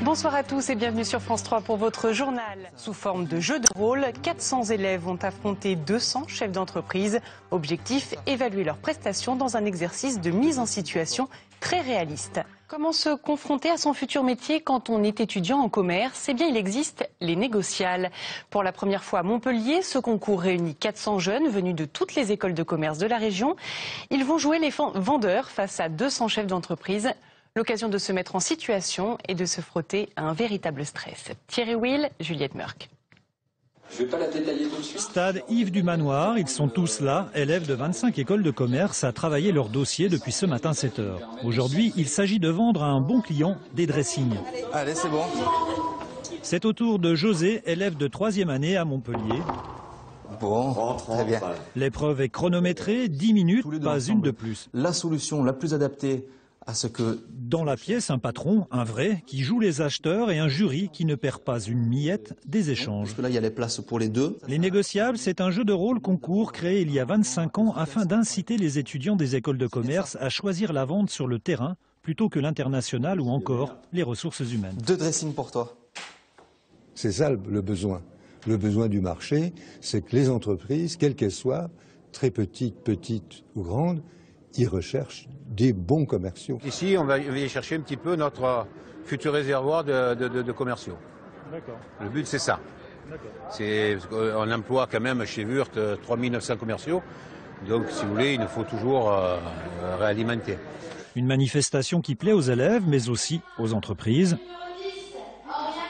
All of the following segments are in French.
Bonsoir à tous et bienvenue sur France 3 pour votre journal. Sous forme de jeu de rôle, 400 élèves vont affronter 200 chefs d'entreprise. Objectif, évaluer leurs prestations dans un exercice de mise en situation très réaliste. Comment se confronter à son futur métier quand on est étudiant en commerce? Eh bien, il existe les négociales. Pour la première fois à Montpellier, ce concours réunit 400 jeunes venus de toutes les écoles de commerce de la région. Ils vont jouer les vendeurs face à 200 chefs d'entreprise. L'occasion de se mettre en situation et de se frotter à un véritable stress. Thierry Will, Juliette Murk. Je ne vais pas la détailler tout de suite. Stade Yves du Manoir, ils sont tous là, élèves de 25 écoles de commerce, à travailler leur dossier depuis ce matin 7 h. Aujourd'hui, il s'agit de vendre à un bon client des dressings. Allez, c'est bon. C'est au tour de José, élève de 3e année à Montpellier. Bon, très bien. L'épreuve est chronométrée, 10 minutes, pas une de plus. La solution la plus adaptée à ce que... Dans la pièce, un patron, un vrai, qui joue les acheteurs et un jury qui ne perd pas une miette des échanges. Parce que là, il y a les places pour les deux. Les négociables, c'est un jeu de rôle concours créé il y a 25 ans afin d'inciter les étudiants des écoles de commerce à choisir la vente sur le terrain plutôt que l'international ou encore les ressources humaines. 2 dressings pour toi. C'est ça le besoin. Le besoin du marché, c'est que les entreprises, quelles qu'elles soient, très petites ou grandes, ils recherchent des bons commerciaux. Ici, on va y chercher un petit peu notre futur réservoir de commerciaux. D'accord. Le but, c'est ça. On emploie quand même chez Wurt 3900 commerciaux. Donc, si vous voulez, il nous faut toujours réalimenter. Une manifestation qui plaît aux élèves, mais aussi aux entreprises.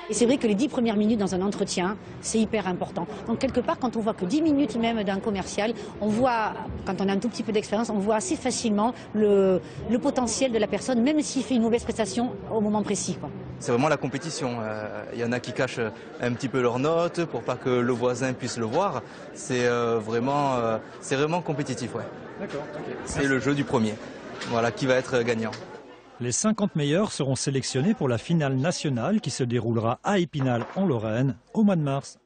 Et c'est vrai que les 10 premières minutes dans un entretien, c'est hyper important. Donc quelque part, quand on voit que 10 minutes même d'un commercial, on voit, quand on a un tout petit peu d'expérience, on voit assez facilement le potentiel de la personne, même s'il fait une mauvaise prestation au moment précis, quoi. C'est vraiment la compétition. Il y en a qui cachent un petit peu leurs notes pour pas que le voisin puisse le voir. C'est vraiment compétitif, ouais. D'accord. Okay. C'est le jeu du premier. Voilà, qui va être gagnant. Les 50 meilleurs seront sélectionnés pour la finale nationale qui se déroulera à Épinal en Lorraine au mois de mars.